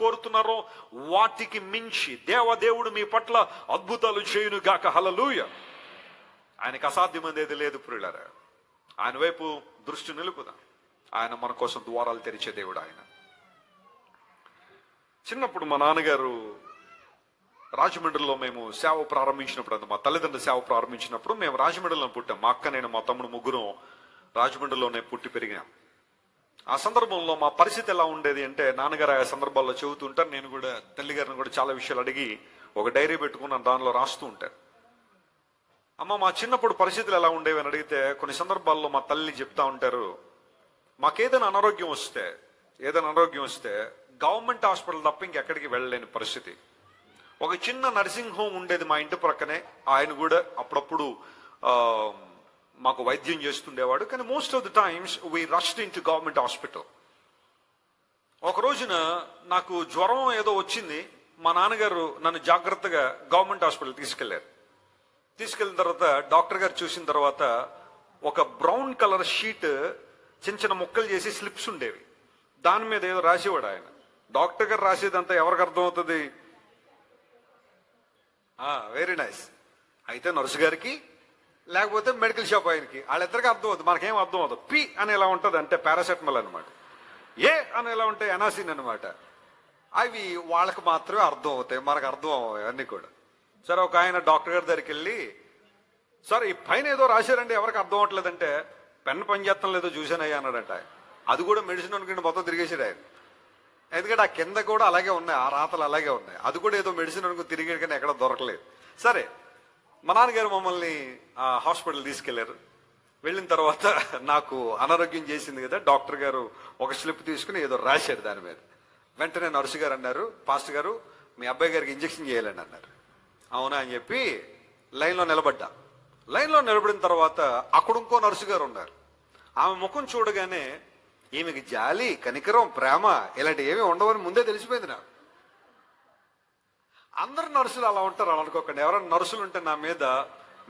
కోరుతున్నారో వాటికి మించి దేవదేవుడు మీ పట్ల అద్భుతాలు చేయును గాక. హల్లెలూయా. ఆయనకు అసాధ్యమైనది ఏది లేదు ప్రియులారా. ఆయన వైపు దృష్టి నిలుపుదాం. ఆయన మన కోసం ద్వారాలు తెరిచే దేవుడు ఆయన. చిన్నప్పుడు మా నాన్నగారు రాజమండ్రిలో మేము సేవ ప్రారంభించినప్పుడు, మా తల్లిదండ్రుల సేవ ప్రారంభించినప్పుడు మేము రాజమండ్రిలో పుట్టాం. మా అక్క, నేను, మా తమ్ముడు ముగ్గురం రాజమండ్రిలోనే పుట్టి పెరిగాం. ఆ సందర్భంలో మా పరిస్థితి ఎలా ఉండేది అంటే, నాన్నగారు ఆ సందర్భాల్లో చెబుతుంటారు, నేను కూడా తల్లిగారిని కూడా చాలా విషయాలు అడిగి ఒక డైరీ పెట్టుకున్నాను, దానిలో రాస్తూ ఉంటాను. అమ్మ, మా చిన్నప్పుడు పరిస్థితులు ఎలా ఉండేవి అని అడిగితే కొన్ని సందర్భాల్లో మా తల్లి చెప్తా ఉంటారు, మాకేదైనా అనారోగ్యం వస్తే గవర్నమెంట్ హాస్పిటల్ తప్ప ఇంకెక్కడికి వెళ్ళలేని పరిస్థితి. ఒక చిన్న నర్సింగ్ హోమ్ ఉండేది మా ఇంటి ప్రక్కనే. ఆయన కూడా అప్పుడప్పుడు మాకు వైద్యం చేస్తుండేవాడు. కానీ most of the times we rushed in to government hospital. ఒక రోజున నాకు జ్వరం ఏదో వచ్చింది. మా నాన్నగారు నన్ను జాగ్రత్తగా గవర్నమెంట్ హాస్పిటల్ తీసుకెళ్ళిన తర్వాత డాక్టర్ గారు చూసిన తర్వాత ఒక బ్రౌన్ కలర్ షీట్ చిన్న చిన్న ముక్కలు చేసి స్లిప్స్ ఉండేవి. దాని మీద ఏదో రాసేవాడు ఆయన. డాక్టర్ గారు రాసేదంతా ఎవరికి అర్థమవుతుంది? Very nice. అయితే నర్సు గారికి, లేకపోతే మెడికల్ షాప్ ఆయనకి, వాళ్ళిద్దరికి అర్థం అవుతుంది. మనకేం అర్థం అవుతుంది. పి అని ఎలా ఉంటుంది అంటే పారాసెటమాల్ అనమాట. ఏ అని ఎలా ఉంటాయి ఎనాసిన్ అనమాట. అవి వాళ్ళకి మాత్రమే అర్థం అవుతాయి, మనకు అర్థం అవ్వవు అన్నీ కూడా. సరే, ఒక ఆయన డాక్టర్ గారి దగ్గరికి వెళ్ళి, సార్ ఈ పైన ఏదో రాశారండి, ఎవరికి అర్థం అవ్వట్లేదంటే, పెన్ పని చేస్తాం లేదో చూశానయ్యా అన్నాడంట. అది కూడా మెడిసిన్ అనుకుంటే మొత్తం తిరిగేసాడు ఆయన. ఎందుకంటే ఆ కింద కూడా అలాగే ఉన్నాయి, ఆ రాతలు అలాగే ఉన్నాయి. అది కూడా ఏదో మెడిసిన్ అనుకుని తిరిగాడు కానీ ఎక్కడ దొరకలేదు. సరే, మా నాన్నగారు మమ్మల్ని హాస్పిటల్ తీసుకెళ్లారు. వెళ్ళిన తర్వాత నాకు అనారోగ్యం చేసింది కదా, డాక్టర్ గారు ఒక స్లిప్ తీసుకుని ఏదో రాశారు దాని మీద. వెంటనే నర్సు గారు అన్నారు, పాస్టర్ గారు మీ అబ్బాయి గారికి ఇంజక్షన్ చేయాలని అన్నారు. అవునా అని చెప్పి లైన్లో నిలబడిన తర్వాత అక్కడ ఇంకో నర్సు గారు ఉన్నారు. ఆమె ముఖం చూడగానే ఈమెకి జాలి, కనికరం, ప్రేమ ఇలాంటి ఏమీ ఉండవని ముందే తెలిసిపోయింది నాకు. అందరు నర్సులు అలా ఉంటారు అలా అనుకోకండి. ఎవరైనా నర్సులు ఉంటే నా మీద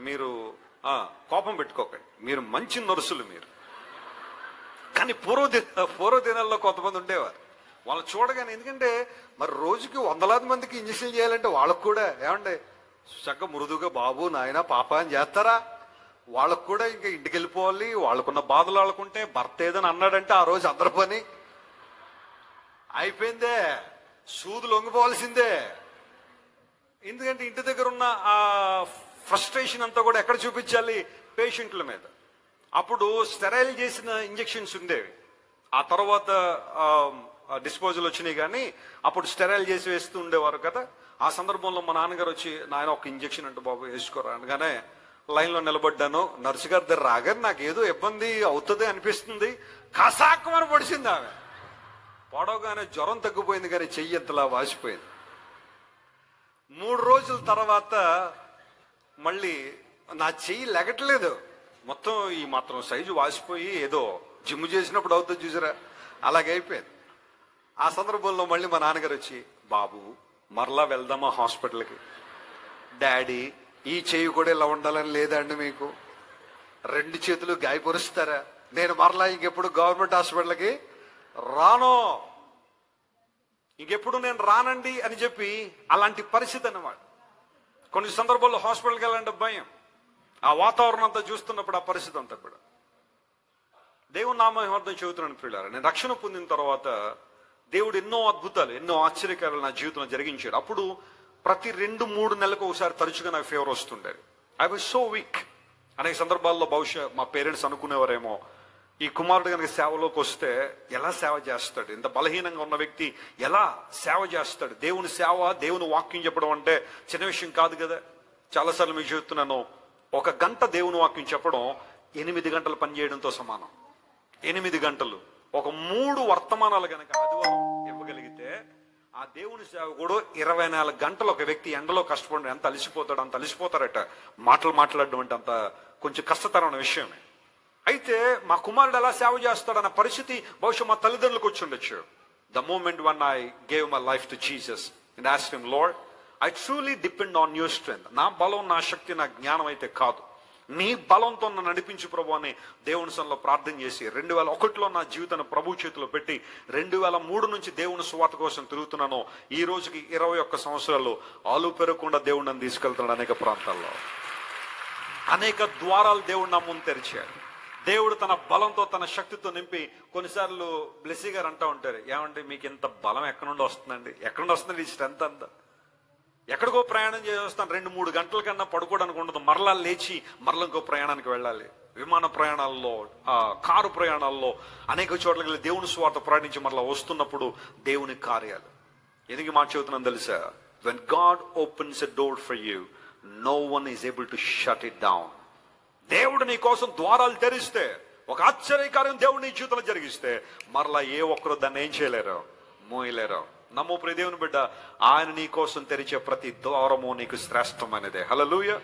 మీరు కోపం పెట్టుకోకండి, మీరు మంచి నర్సులు మీరు. కానీ పూర్వదినాల్లో కొంతమంది ఉండేవారు. వాళ్ళు చూడగానే, ఎందుకంటే మరి రోజుకి వందలాది మందికి ఇంజక్షన్ చేయాలంటే వాళ్ళకు కూడా ఏమంటే చక్కగా మృదువుగా బాబు నాయన పాప అని చేస్తారా? వాళ్ళకు కూడా ఇంకా ఇంటికి వెళ్ళిపోవాలి. వాళ్ళకున్న బాధలు వాళ్ళకుంటే, భర్త ఏదని అన్నాడంటే ఆ రోజు అందరి పని అయిపోయిందే, సూదు లొంగిపోవాల్సిందే. ఎందుకంటే ఇంటి దగ్గర ఉన్న ఆ ఫ్రస్ట్రేషన్ అంతా కూడా ఎక్కడ చూపించాలి? పేషెంట్ల మీద. అప్పుడు స్టెరైల్ చేసిన ఇంజెక్షన్స్ ఉండేవి, ఆ తర్వాత డిస్పోజల్ వచ్చినాయి, కానీ అప్పుడు స్టెరైల్ చేసి వేస్తూ ఉండేవారు కదా. ఆ సందర్భంలో మా నాన్నగారు వచ్చి, నాయన ఒక ఇంజెక్షన్ అంటే బాబు వేసుకోరా అనగానే లైన్లో నిలబడ్డాను. నర్సు గారి దగ్గర రాగానే నాకు ఏదో ఇబ్బంది అవుతుంది అనిపిస్తుంది. కసాకమని పొడిచింది ఆమె. పొడవగానే జ్వరం తగ్గిపోయింది, కానీ చెయ్యి ఎంతలా వాసిపోయింది. 3 రోజుల తర్వాత మళ్ళీ నా చెయ్యి లెగట్లేదు, మొత్తం ఈ మాత్రం సైజు వాసిపోయి ఏదో జిమ్ చేసినప్పుడు అవుతుంది చూసారా, అలాగే అయిపోయింది. ఆ సందర్భంలో మళ్ళీ మా నాన్నగారు వచ్చి, బాబు మరలా వెళ్దామా హాస్పిటల్కి? డాడీ ఈ చెయ్యి కూడా ఇలా ఉండాలని లేదండి మీకు? 2 చేతులు గాయపరుస్తారా? నేను మరలా ఇంకెప్పుడు గవర్నమెంట్ హాస్పిటల్కి రాను, ఇంకెప్పుడు నేను రానండి అని చెప్పి అలాంటి పరిస్థితి అన్నమాట. కొన్ని సందర్భాల్లో హాస్పిటల్కి వెళ్ళాలంటే భయం. ఆ వాతావరణం అంతా చూస్తున్నప్పుడు ఆ పరిస్థితి అంతా కూడా. దేవుని నామం చెబుతున్నాను ప్రియులారా, నేను రక్షణ పొందిన తర్వాత దేవుడు ఎన్నో అద్భుతాలు, ఎన్నో ఆశ్చర్యకారాలు నా జీవితంలో జరిగించాడు. అప్పుడు ప్రతి 2-3 నెలలకు ఒకసారి తరచుగా నాకు ఫీవర్ వస్తుండేది. I was so weak. అనేక సందర్భాల్లో బహుశా మా పేరెంట్స్ అనుకునేవారేమో, ఈ కుమారుడు కనుక సేవలోకి వస్తే ఎలా సేవ చేస్తాడు, ఇంత బలహీనంగా ఉన్న వ్యక్తి ఎలా సేవ చేస్తాడు? దేవుని సేవ, దేవుని వాక్యం చెప్పడం అంటే చిన్న విషయం కాదు కదా. చాలాసార్లు మీకు చెప్తున్నాను, 1 గంట దేవుని వాక్యం చెప్పడం 8 గంటలు పనిచేయడంతో సమానం. 8 గంటలు. ఒక 3 వర్తమానాలు కనుక ఆదివారం ఇవ్వగలిగితే ఆ దేవుని సేవకుడు 24 గంటలు ఒక వ్యక్తి ఎండలో కష్టపడి ఎంత అలసిపోతాడు, అంత అలసిపోతారట. మాట్లాడడం అంటే అంత కొంచెం కష్టతరమైన విషయమే. అయితే మా కుమారుడు ఎలా సేవ చేస్తాడన్న పరిస్థితి బహుశా మా తల్లిదండ్రులకు వచ్చి ఉండొచ్చు. The moment when I gave my life to Jesus and asked him, Lord I truly depend on your strength. నా బలం, నా శక్తి, నా జ్ఞానం అయితే కాదు, నీ బలంతో నన్ను నడిపించు ప్రభు అని దేవుని సన్నిధిలో ప్రార్థన చేసి 2001లో నా జీవితాన్ని ప్రభు చేతిలో పెట్టి 2003 నుంచి దేవుని సువార్త కోసం తిరుగుతున్నాను. ఈ రోజుకి 21 సంవత్సరాలు ఆలు పెరగకుండా దేవుడు నన్ను తీసుకెళ్తున్నాడు. అనేక ప్రాంతాల్లో అనేక ద్వారాలు దేవుడు నా ముందు తెరిచాడు. దేవుడు తన బలంతో తన శక్తితో నింపి, కొన్నిసార్లు బ్లెస్సీ గారు అంటూ ఉంటారు, ఏమంటే మీకు ఇంత బలం ఎక్కడి నుండి వస్తుందండి, ఎక్కడి నుండి వస్తుంది ఈ స్ట్రెంత్ అంతా? ఎక్కడికో ప్రయాణం చేసి వస్తాను, 2-3 గంటల కన్నా పడుకోవడానికి ఉండదు, మరలా లేచి మరలా ఇంకో ప్రయాణానికి వెళ్ళాలి. విమాన ప్రయాణాల్లో, కారు ప్రయాణాల్లో, అనేక చోట్లకి వెళ్ళి దేవుని స్వార్థ ప్రయాణించి మరలా వస్తున్నప్పుడు దేవుని కార్యాలు. ఎందుకు మాట చెబుతున్నాను తెలుసా? When God opens a door for you, no one is able to shut it down. దేవుడు నీ కోసం ద్వారాలు తెరిస్తే, ఒక ఆశ్చర్యకార్యం దేవుడు నీ జీవితంలో జరిగిస్తే, మరలా ఏ ఒక్కరు దాన్ని ఏం చేయలేరు, మోయలేరు. నమ్ము ప్రియ దేవుని బిడ్డ, ఆయన నీ కోసం తెరిచే ప్రతి ద్వారము నీకు శ్రేష్టమైనదే. హల్లెలూయా.